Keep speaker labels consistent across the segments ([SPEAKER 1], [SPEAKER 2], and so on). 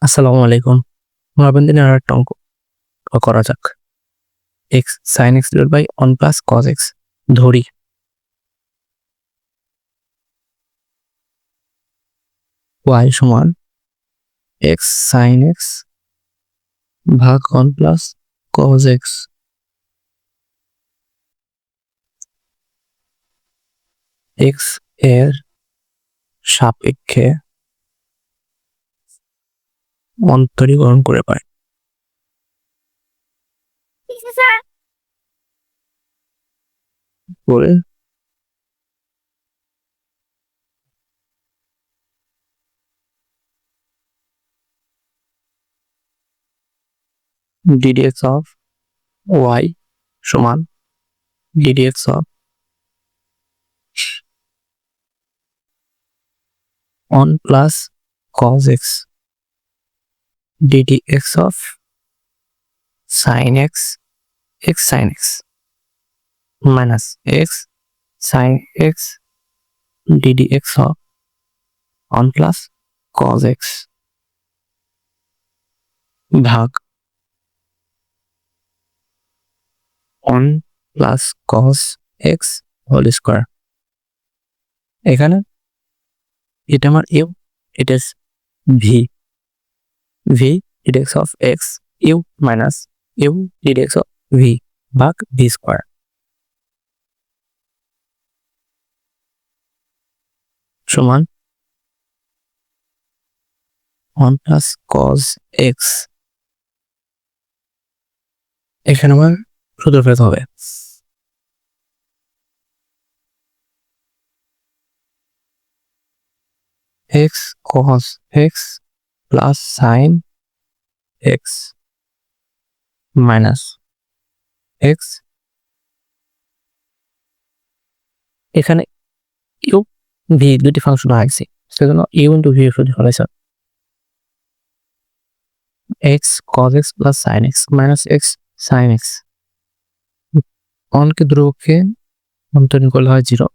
[SPEAKER 1] আসসালামু আলাইকুম। মহাবিন্দিনের আরেকটা অঙ্ক করা যাক। X sine X divide by 1 plus cos X ধরি ওয়াই সমান এক্স সাইন এক্স ভাগ 1 প্লাস কজ এক্স। এক্স এর সাপেক্ষে অন্তরীকরণ করে পাই। করে ddx অফ ওয়াই সমান ddx of 1 plus cos x ddx of sine x x sine x minus x sine x ddx of 1 plus cos x ভাগ 1 plus cos x whole square. এখানে এটা আমার ইউ, এটা v v d d x of x u minus u d d x of v ভাগ v square সমান 1 plus cos x। এখানে আমার সূত্র ফেলতে হবে x cos x plus sin x minus x। এখানে ইউ ভি দুটি ফাংশন আছে, সেজন্য ইউ ইন্টু ভি সূত্র হয়েছে x cos x plus sin x minus x sin x। অনকে ধ্রুবককে অন্তরীণ করলে হয় 0,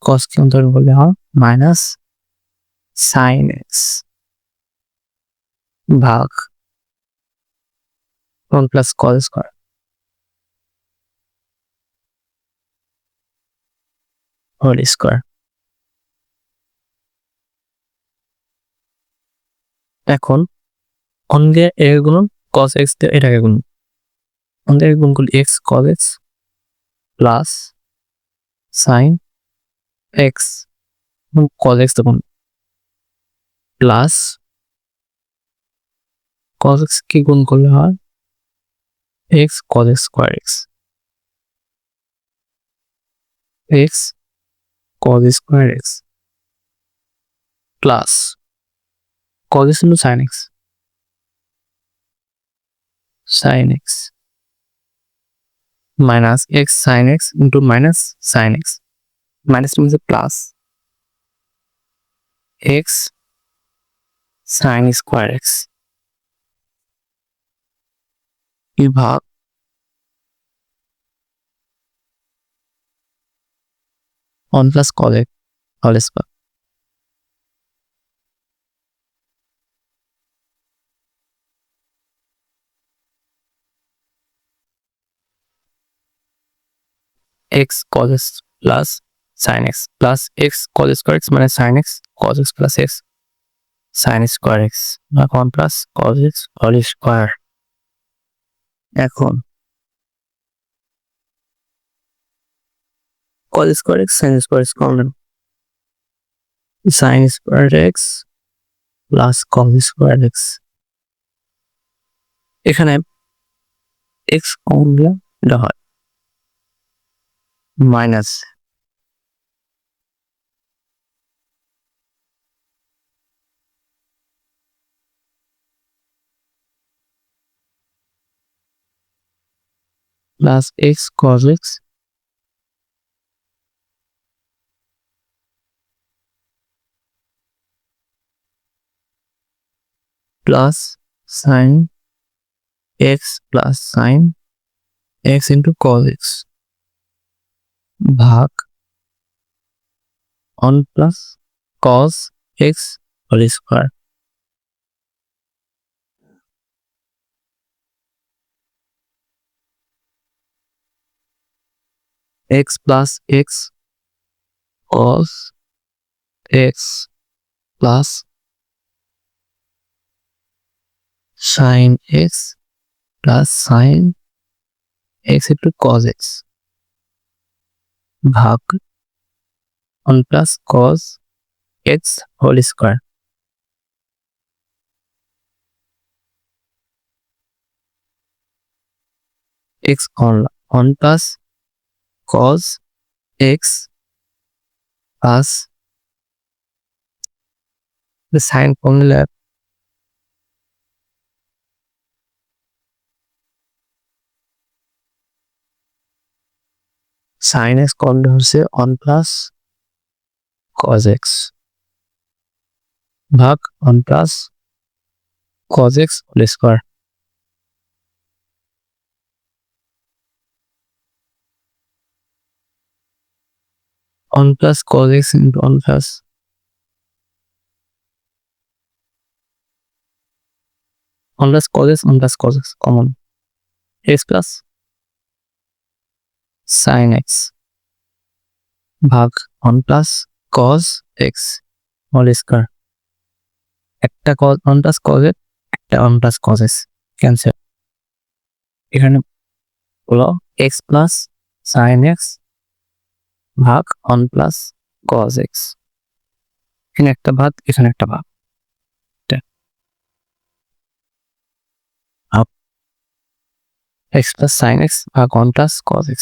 [SPEAKER 1] cosকে অন্তরীণ করলে হয় মাইনাস sin x ভাগ 1 plus cos square whole square. এখন অঙ্গে এর গুণন cos x দিয়ে এটাকে গুণ, অঙ্গে গুণ করলে x cos x plus sin x cos x তখন প্লাস cos x কে গুণ করলে হয় x cos x square x x cos square x plus cos x into sin x sin x minus x sin x into minus sin x minus means plus x sin square x ভাগ 1 plus cos x whole square। x cos x plus sin x plus x cos square x minus sin x cos x plus x sin square x ভাগ 1 plus cos x whole square। এখন cos square x sin square x common, sin square x plus cos square x। এখানে x common দিলে এটা হয় minus plus x cos x plus sin x plus sin x into cos x ভাগ 1 plus cos x whole square। x plus x cos x plus sin x plus sin x into cos x ভাগ 1 plus cos x whole square x on 1 plus cos x plus the sin formula sin x কমলে হচ্ছে 1 plus cos x ভাগ 1 plus cos x whole square on plus cos x into on plus cos x common x plus sin x ভাগ 1 plus cos x whole square একটা cos 1 plus cos x একটা 1 plus cos x cancel এখানে হলো x plus sin x ভাগ 1 plus cos x এখানে একটা ভাগ এখানে একটা ভাগ x plus sin x ভাগ 1 plus cos x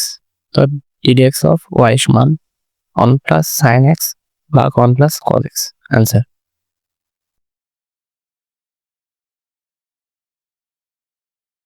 [SPEAKER 1] তো ddx of y সমান 1 plus sin x ভাগ 1 plus cos x आंसर